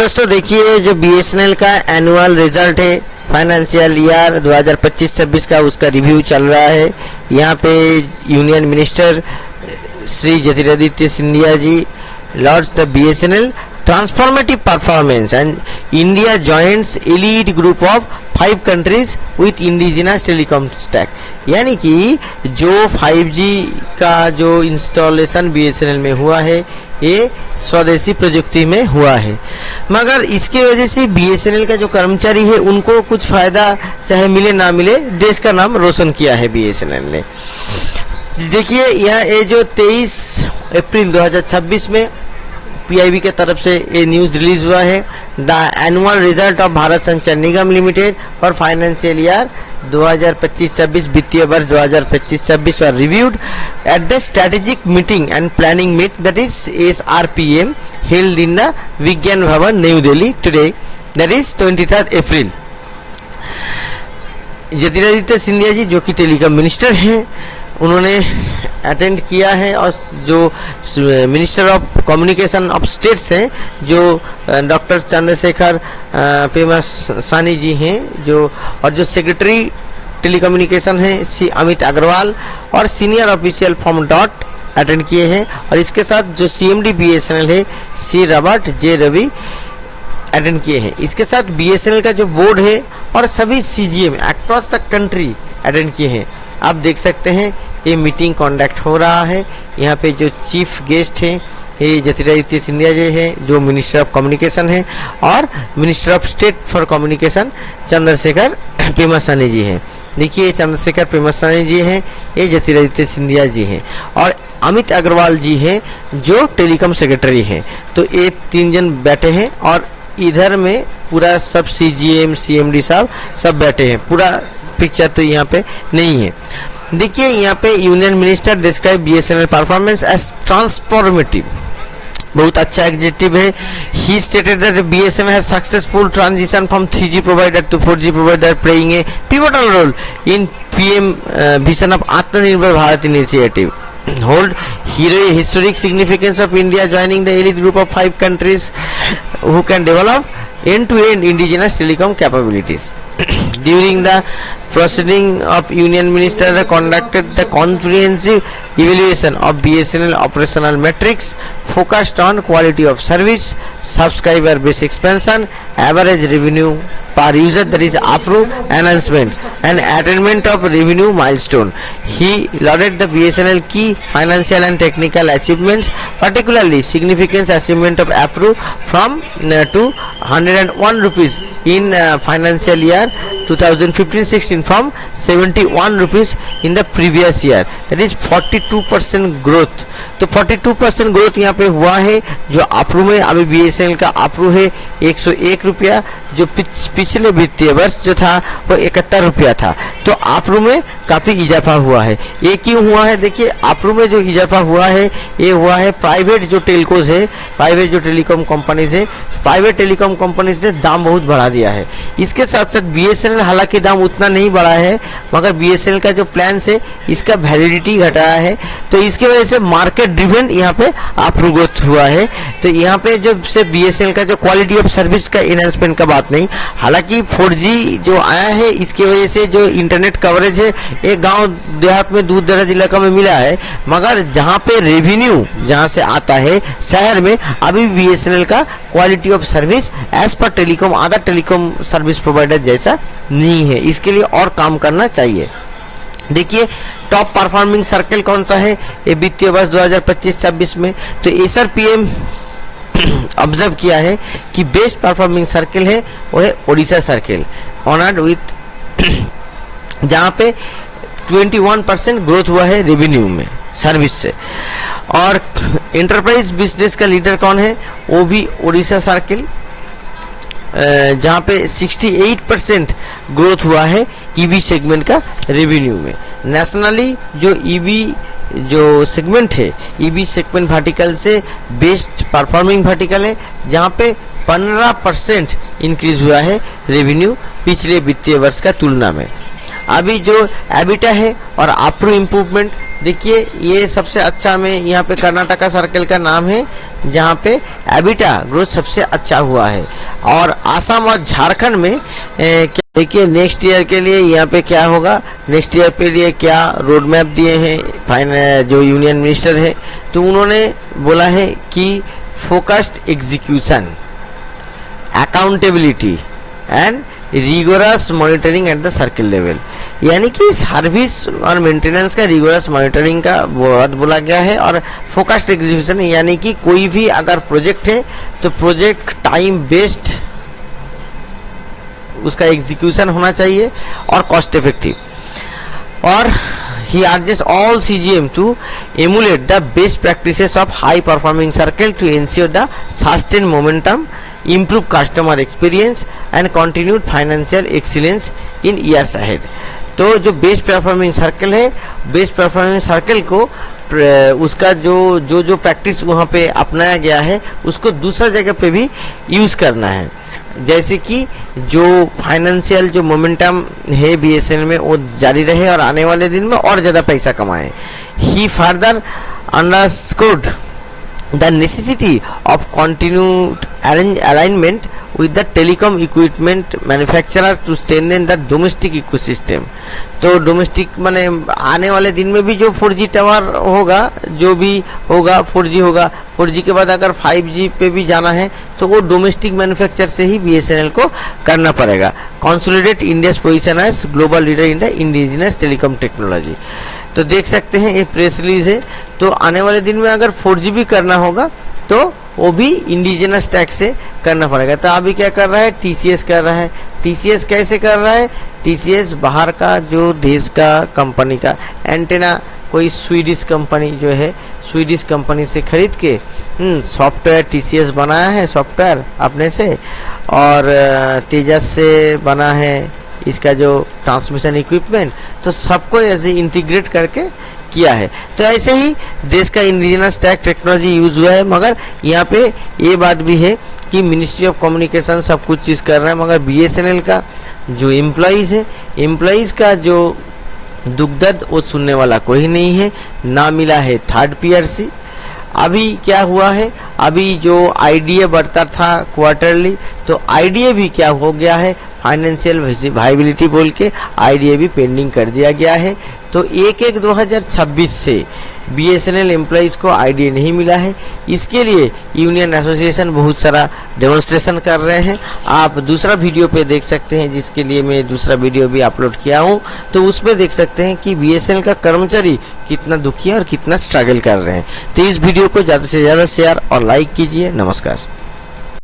दोस्तों देखिए, जो बीएसएनएल का एनुअल रिजल्ट है फाइनेंशियल ईयर 2025-26 का, उसका रिव्यू चल रहा है। यहाँ पे union minister Shri Jyotiraditya Scindia ji lauds the BSNL transformative performance and India joins elite group of 5 countries with indigenous telecom stack। यानी कि जो 5G का जो इंस्टॉलेशन बीएसएनएल में हुआ है ये स्वदेशी प्रयुक्ति में हुआ है, मगर इसके वजह से बीएसएनएल का जो कर्मचारी है उनको कुछ फायदा चाहे मिले ना मिले, देश का नाम रोशन किया है बीएसएनएल ने। देखिए यहाँ ये जो 23 अप्रैल 2026 में पीआईबी के तरफ से ये न्यूज़ रिलीज हुआ है। The annual result of Bharat Sanchar Nigam limited for financial year 2025-26 वित्तीय वर्ष 2025-26 और reviewed at the strategic meeting and planning meet that is SRPM held in the Vigyan Bhavan new Delhi today that is 23 April. Jyotiraditya Scindia ji जो कि टेलीकॉम मिनिस्टर हैं, उन्होंने attend किया है, और जो minister of communication of states हैं जो डॉक्टर चंद्रशेखर पेमासानी जी हैं, जो और जो सेक्रेटरी टेलीकम्युनिकेशन हैं श्री अमित अग्रवाल, और senior official from DoT attend किए हैं। और इसके साथ जो CMD BSNL है Shri Robert J Ravi attend किए हैं। इसके साथ BSNL का जो बोर्ड है और सभी CGM across the country attend किए हैं। आप देख सकते हैं ये मीटिंग कंडक्ट हो रहा है। यहाँ पे जो चीफ गेस्ट हैं ये ज्योतिरादित्य सिंधिया जी हैं जो मिनिस्टर ऑफ कम्युनिकेशन हैं, और minister of state for communication Chandrasekhar Pemmasani ji हैं। देखिए चंद्रशेखर पेमासानी जी हैं, ये ज्योतिरादित्य सिंधिया जी हैं, और अमित अग्रवाल जी हैं जो टेलीकॉम सेक्रेटरी हैं। तो ये 3 जन बैठे हैं, और इधर में पूरा सब CGM CMD साहब सब बैठे हैं। पूरा पिक्चर तो यहाँ पे नहीं है। देखिए यहाँ पे union minister describe BSNL performance as transformative, बहुत अच्छा एडजेक्टिव है। He stated that BSNL has successful transition from 3G provider to 4G provider, playing a pivotal role in PM vision of Atmanirbhar Bharat initiative. hold historic significance of India joining the elite group of 5 countries who can develop end-to-end indigenous telecom capabilities. During the proceeding of Union Minister conducted the comprehensive evaluation of BSNL operational metrics focused on quality of service, subscriber base expansion, average revenue per user, that is ARPU enhancement, and attainment of revenue milestone. He lauded the BSNL key financial and technical achievements, particularly significant achievement of ARPU from to 101 rupees in financial year 2015-16 from 71 rupees in the previous year, that is 42% growth। तो 42% growth यहाँ पे हुआ है। जो ARPU में अभी BSNL का ARPU है 101 रुपया, जो पिछले वित्तीय वर्ष जो था वो 71 रुपया था। तो ARPU में काफी इजाफा हुआ है। ये क्यों हुआ है? देखिए ARPU में जो इजाफा हुआ है ये हुआ है प्राइवेट जो टेलकोज है, प्राइवेट जो टेलीकॉम कंपनीज है, प्राइवेट टेलीकॉम कंपनीज ने दाम बहुत बढ़ा दिया है। इसके साथ साथ BSNL हालांकि दाम उतना नहीं बढ़ा है, मगर BSNL का जो प्लान है इसका वैलिडिटी घटाया है, तो इसकी वजह से मार्केट ड्रिवन यहाँ पे ARPU ग्रोथ हुआ है। तो यहाँ पे जो से BSNL का जो क्वालिटी ऑफ सर्विस का इनहेंसमेंट का बात नहीं, हालांकि 4G जो आया है इसकी वजह से जो इंटरनेट कवरेज है एक गांव देहात में दूर दराज इलाका में मिला है, मगर जहां पे रेवेन्यू जहां से आता है शहर में, अभी BSNL का क्वालिटी ऑफ सर्विस एज पर telecom other telecom service provider जैसा नहीं है। इसके लिए और काम करना चाहिए। देखिए टॉप परफॉर्मिंग सर्कल कौन सा है ये वित्तीय वर्ष 2025-26 में, तो SRPM ऑब्जर्व किया है कि बेस्ट परफॉर्मिंग सर्कल है वो है ओडिशा सर्कल, ऑनर्ड विथ जहाँ पे 21% ग्रोथ हुआ है रेवेन्यू में सर्विस से। और एंटरप्राइज बिजनेस का लीडर कौन है? वो भी ओडिशा सर्कल, जहाँ पे 68% ग्रोथ हुआ है EV सेगमेंट का रेवेन्यू में। नेशनली जो EV जो सेगमेंट है, EV सेगमेंट वर्टिकल से बेस्ट परफॉर्मिंग वर्टिकल है, जहाँ पे 15% इंक्रीज हुआ है रेवेन्यू पिछले वित्तीय वर्ष का तुलना में। अभी जो एबिटा है और अप्रू इम्प्रूवमेंट, देखिए ये सबसे अच्छा में यहाँ पे कर्नाटका सर्कल का नाम है जहाँ पे एबिटा ग्रोथ सबसे अच्छा हुआ है। और आसाम और झारखंड में देखिए नेक्स्ट ईयर के लिए यहाँ पे क्या होगा, नेक्स्ट ईयर के लिए क्या रोड मैप दिए हैं जो यूनियन मिनिस्टर है, तो उन्होंने बोला है कि focused execution, accountability and rigorous monitoring at the circle level, यानी कि सर्विस और मेंटेनेंस का रिगोरस मॉनिटरिंग का बहुत बोला गया है। और फोकस्ड एग्जीक्यूशन यानी कि कोई भी अगर प्रोजेक्ट है तो प्रोजेक्ट टाइम बेस्ड उसका एग्जीक्यूशन होना चाहिए और कॉस्ट इफेक्टिव। और he urges all CGM to emulate the best practices of high performing circle to ensure the sustained momentum, improve customer experience and continued financial excellence in years ahead। तो जो best performing circle है, best performing circle को उसका जो practice वहाँ पे अपनाया गया है उसको दूसरा जगह पे भी यूज़ करना है, जैसे कि जो फाइनेंशियल जो मोमेंटम है BSNL में वो जारी रहे और आने वाले दिन में और ज़्यादा पैसा कमाए। He further understood the necessity of continued alignment with the telecom equipment manufacturer to strengthen the domestic ecosystem। तो डोमेस्टिक माने आने वाले दिन में भी जो 4G टावर होगा, जो भी होगा 4G होगा, 4G के बाद अगर 5G पे भी जाना है तो वो डोमेस्टिक मैन्युफैक्चर से ही BSNL को करना पड़ेगा। Consolidate India's position as global leader in the indigenous telecom technology. तो देख सकते हैं ये प्रेस रिलीज है। तो आने वाले दिन में अगर 4G भी करना होगा तो वो भी इंडिजिनस टैक्स से करना पड़ेगा। तो अभी क्या कर रहा है, TCS कर रहा है। TCS कैसे कर रहा है, TCS बाहर का जो देश का कंपनी का एंटेना कोई स्वीडिश कंपनी जो है, स्वीडिश कंपनी से खरीद के सॉफ्टवेयर TCS बनाया है, सॉफ्टवेयर अपने से, और तेजस से बना है इसका जो ट्रांसमिशन इक्विपमेंट, तो सबको ऐसे इंटीग्रेट करके किया है। तो ऐसे ही देश का इंडिजिनस टैग टेक्नोलॉजी यूज हुआ है। मगर यहाँ पे ये बात भी है कि मिनिस्ट्री ऑफ कम्युनिकेशन सब कुछ चीज़ कर रहा है, मगर BSNL का जो एम्प्लॉइज़ है, एम्प्लॉइज़ का जो दुख दर्द वो सुनने वाला कोई नहीं है। ना मिला है 3rd PRC। अभी क्या हुआ है, अभी जो IDA बढ़ता था क्वार्टरली, तो IDA भी क्या हो गया है, फाइनेंशियल वायबिलिटी बोल के IDA भी पेंडिंग कर दिया गया है। तो 1/1/2026 से BSNL एम्प्लॉइज़ को IDA नहीं मिला है। इसके लिए यूनियन एसोसिएशन बहुत सारा डेमोन्स्ट्रेशन कर रहे हैं। आप दूसरा वीडियो पे देख सकते हैं, जिसके लिए मैं दूसरा वीडियो भी अपलोड किया हूँ, तो उसमें देख सकते हैं कि BSNL का कर्मचारी कितना दुखी है और कितना स्ट्रगल कर रहे हैं। तो इस वीडियो को ज़्यादा से ज़्यादा शेयर और लाइक कीजिए। नमस्कार।